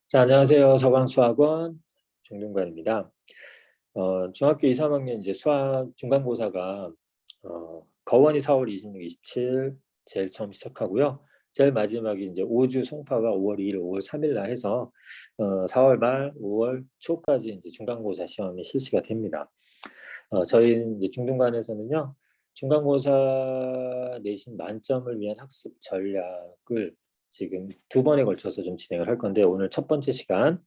자, 안녕하세요. 서강수학원 정동관입니다. 중학교 2, 3학년 이제 수학 중간고사가 거원이 4월 26, 27 제일 처음 시작하고요. 제일 마지막이 이제 5주 송파가 5월 2일, 5월 3일 날 해서 4월 말, 5월 초까지 이제 중간고사 시험이 실시가 됩니다. 저희 이제 중등관에서는요, 중간고사 내신 만점을 위한 학습 전략을 지금 두 번에 걸쳐서 좀 진행을 할 건데, 오늘 첫 번째 시간,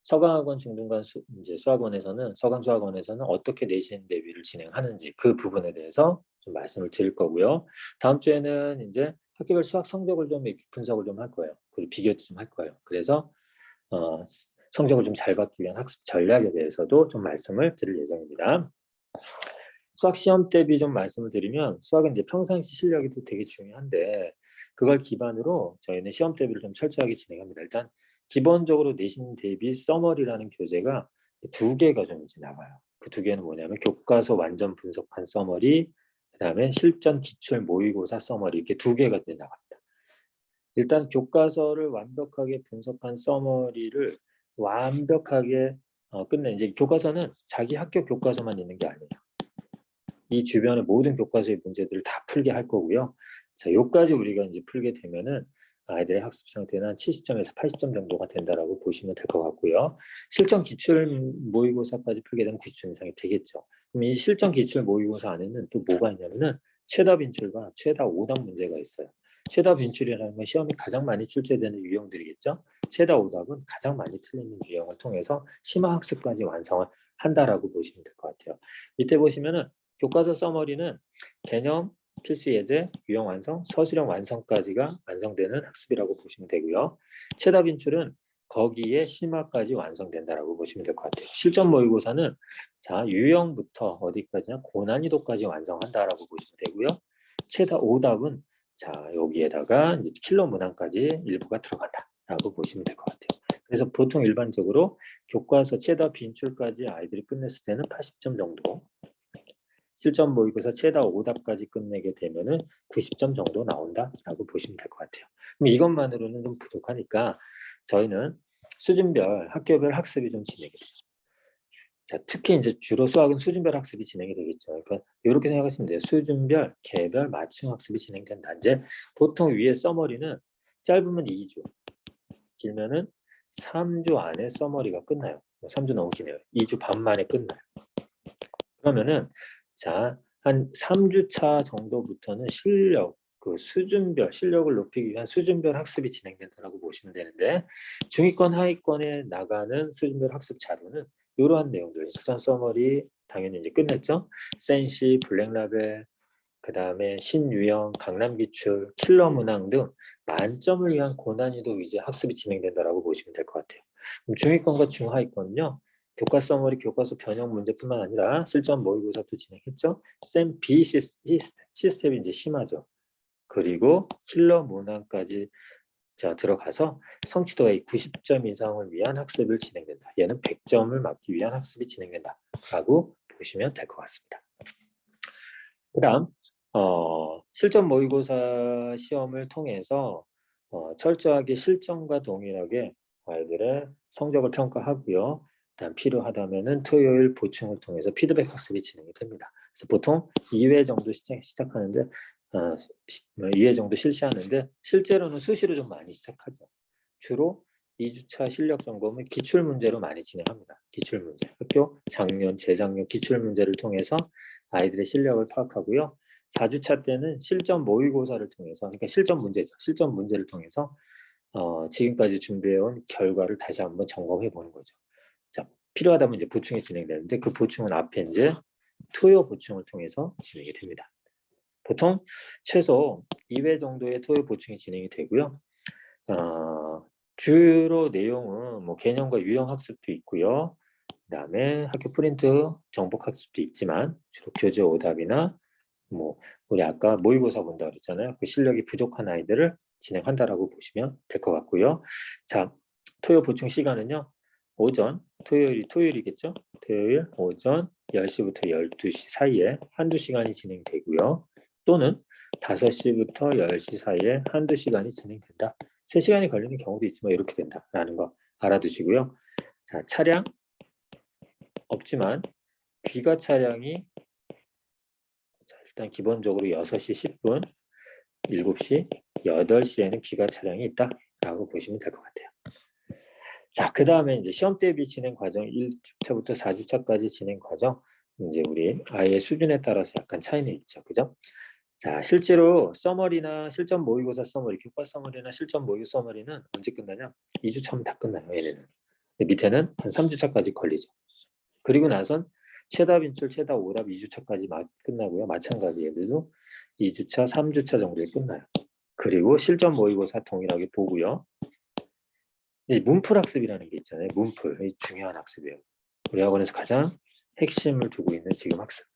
서강학원 중등관 이제 수학원에서는, 서강수학원에서는 어떻게 내신 대비를 진행하는지 그 부분에 대해서 좀 말씀을 드릴 거고요. 다음 주에는 이제 학교별 수학 성적을 좀 이렇게 분석을 좀 할 거예요. 그리고 비교도 좀 할 거예요. 그래서 어, 성적을 좀 잘 받기 위한 학습 전략에 대해서도 좀 말씀을 드릴 예정입니다. 수학 시험 대비 좀 말씀을 드리면, 수학은 이제 평상시 실력이 또 되게 중요한데, 그걸 기반으로 저희는 시험 대비를 좀 철저하게 진행합니다. 일단 기본적으로 내신 대비 서머리라는 교재가 두 개가 좀 이제 나와요. 그 두 개는 뭐냐면 교과서 완전 분석한 서머리, 그다음에 실전 기출 모의고사 서머리, 이렇게 두 개가 이제 나갑니다. 일단 교과서를 완벽하게 분석한 서머리를 완벽하게 끝내. 이제 교과서는 자기 학교 교과서만 있는 게 아니에요. 이 주변의 모든 교과서의 문제들을 다 풀게 할 거고요. 자, 요까지 우리가 이제 풀게 되면은 아이들의 학습 상태는 한 70점에서 80점 정도가 된다라고 보시면 될 것 같고요. 실전 기출 모의고사까지 풀게 되면 90점 이상이 되겠죠. 그럼 이 실전 기출 모의고사 안에는 또 뭐가 있냐면은 최다 빈출과 최다 오답 문제가 있어요. 최다 빈출이라는 건 시험이 가장 많이 출제되는 유형들이겠죠. 최다 오답은 가장 많이 틀리는 유형을 통해서 심화 학습까지 완성을 한다라고 보시면 될 것 같아요. 밑에 보시면은 교과서 서머리는 개념, 필수 예제, 유형 완성, 서술형 완성까지가 완성되는 학습이라고 보시면 되고요. 최다 빈출은 거기에 심화까지 완성된다라고 보시면 될 것 같아요. 실전 모의고사는 자 유형부터 어디까지나 고난이도까지 완성한다라고 보시면 되고요. 최다 오답은 자 여기에다가 이제 킬러 문항까지 일부가 들어간다라고 보시면 될 것 같아요. 그래서 보통 일반적으로 교과서 최다 빈출까지 아이들이 끝냈을 때는 80점 정도, 실전 모의고사 최다 오답까지 끝내게 되면은 90점 정도 나온다라고 보시면 될 것 같아요. 그럼 이것만으로는 좀 부족하니까 저희는 수준별, 학교별 학습이 좀 진행이 돼요. 자, 특히 이제 주로 수학은 수준별 학습이 진행이 되겠죠. 그러니까 이렇게 생각하시면 돼요. 수준별, 개별, 맞춤 학습이 진행된다. 이제 보통 위에 서머리는 짧으면 2주, 길면은 3주 안에 서머리가 끝나요. 3주 너무 기네요. 2주 반 만에 끝나요. 그러면은 자, 한 3주차 정도부터는 실력, 그 수준별, 실력을 높이기 위한 수준별 학습이 진행된다고 보시면 되는데, 중위권, 하위권에 나가는 수준별 학습 자료는 이러한 내용들, 수전 서머리, 당연히 이제 끝냈죠. 센시, 블랙라벨, 그 다음에 신유형, 강남기출, 킬러 문항 등 만점을 위한 고난이도 위주 학습이 진행된다고 보시면 될 것 같아요. 그럼 중위권과 중하위권은요, 교과 서머리, 교과서 변형 문제뿐만 아니라 실전 모의고사도 진행했죠. 쌤 B 시스템이 이제 심하죠. 그리고 킬러 문항까지 자 들어가서 성취도가 90점 이상을 위한 학습을 진행된다. 얘는 100점을 맞기 위한 학습이 진행된다라고 보시면 될 것 같습니다. 그다음 실전 모의고사 시험을 통해서 철저하게 실전과 동일하게 아이들의 성적을 평가하고요. 일단 필요하다면은 토요일 보충을 통해서 피드백 학습이 진행이 됩니다. 그래서 보통 2회 정도 시작하는데 2회 정도 실시하는데 실제로는 수시로 좀 많이 시작하죠. 주로 2주차 실력 점검은 기출 문제로 많이 진행합니다. 기출 문제. 학교 작년, 재작년 기출 문제를 통해서 아이들의 실력을 파악하고요. 4주차 때는 실전 모의고사를 통해서, 그러니까 실전 문제죠. 실전 문제를 통해서 지금까지 준비해온 결과를 다시 한번 점검해 보는 거죠. 자, 필요하다면 이제 보충이 진행되는데 그 보충은 앞에 이제 토요 보충을 통해서 진행이 됩니다. 보통 최소 2회 정도의 토요 보충이 진행이 되고요. 주로 내용은 뭐 개념과 유형 학습도 있고요. 그다음에 학교 프린트 정복 학습도 있지만 주로 교재 오답이나 뭐 우리 아까 모의고사 본다 그랬잖아요. 그 실력이 부족한 아이들을 진행한다라고 보시면 될 것 같고요. 자, 토요 보충 시간은요. 오전, 토요일이겠죠? 토요일 오전 10시부터 12시 사이에 한두 시간이 진행되고요. 또는 5시부터 10시 사이에 한두 시간이 진행된다. 3시간이 걸리는 경우도 있지만 이렇게 된다라는 거 알아두시고요. 자, 차량 없지만 귀가 차량이 자, 일단 기본적으로 6시 10분, 7시, 8시에는 귀가 차량이 있다라고 보시면 될 것 같아요. 자, 그 다음에 이제 시험 대비 진행 과정 1주차부터 4주차까지 진행 과정 이제 우리 아이의 수준에 따라서 약간 차이는 있죠, 그죠? 자, 실제로 서머리나 실전 모의고사 서머리, 교과 서머리나 실전 모의 서머리는 언제 끝나냐? 2주차면 다 끝나요, 얘네는. 근데 밑에는 한 3주차까지 걸리죠. 그리고 나선 최답 인출, 최답 오답 2주차까지 끝나고요. 마찬가지 얘들도 2주차, 3주차 정도에 끝나요. 그리고 실전 모의고사 동일하게 보고요. 이 문풀 학습이라는 게 있잖아요. 문풀, 이 중요한 학습이에요. 우리 학원에서 가장 핵심을 두고 있는 지금 학습.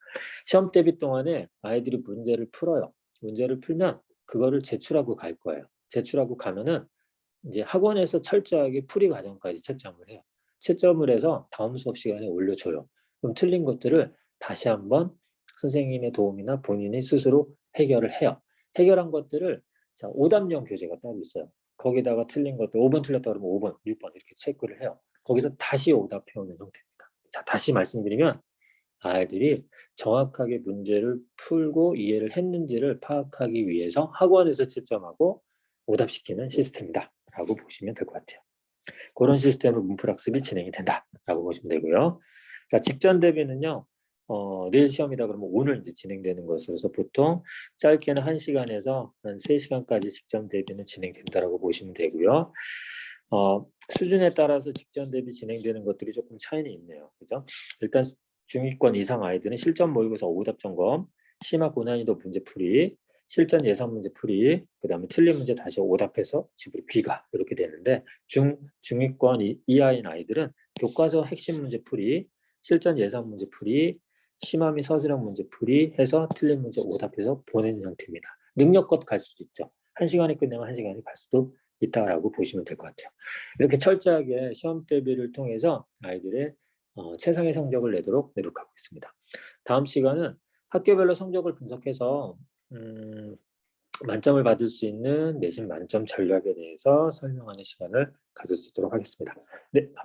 시험 대비 동안에 아이들이 문제를 풀어요. 문제를 풀면 그거를 제출하고 갈 거예요. 제출하고 가면은 이제 학원에서 철저하게 풀이 과정까지 채점을 해요. 채점을 해서 다음 수업 시간에 올려줘요. 그럼 틀린 것들을 다시 한번 선생님의 도움이나 본인이 스스로 해결을 해요. 해결한 것들을 자, 오답용 교재가 따로 있어요. 거기다가 틀린 것들 5번 틀렸다 그러면 5번, 6번 이렇게 체크를 해요. 거기서 다시 오답해오는 형태입니다. 자, 다시 말씀드리면 아이들이 정확하게 문제를 풀고 이해를 했는지를 파악하기 위해서 학원에서 채점하고 오답시키는 시스템이다 라고 보시면 될 것 같아요. 그런 시스템으로 문풀학습이 진행이 된다라고 보시면 되고요. 자, 직전 대비는요. 내일 시험이다 그러면 오늘 이제 진행되는 것으로서 보통 짧게는 1시간에서 한 3시간까지 직전 대비는 진행된다라고 보시면 되고요. 수준에 따라서 직전 대비 진행되는 것들이 조금 차이는 있네요. 그죠? 일단 중위권 이상 아이들은 실전 모의고사 오답 점검, 심화 고난이도 문제 풀이, 실전 예상 문제 풀이, 그 다음에 틀린 문제 다시 오답해서 집으로 귀가 이렇게 되는데 중위권 이하인 아이들은 교과서 핵심 문제 풀이, 실전 예상 문제 풀이, 심화 및 서술형 문제 풀이 해서 틀린 문제 오답해서 보내는 형태입니다. 능력껏 갈 수도 있죠. 1시간에 끝내면 1시간이 갈 수도 있다라고 보시면 될 것 같아요. 이렇게 철저하게 시험 대비를 통해서 아이들의 최상의 성적을 내도록 노력하고 있습니다. 다음 시간은 학교별로 성적을 분석해서 만점을 받을 수 있는 내신 만점 전략에 대해서 설명하는 시간을 가져보도록 하겠습니다. 네, 감사합니다.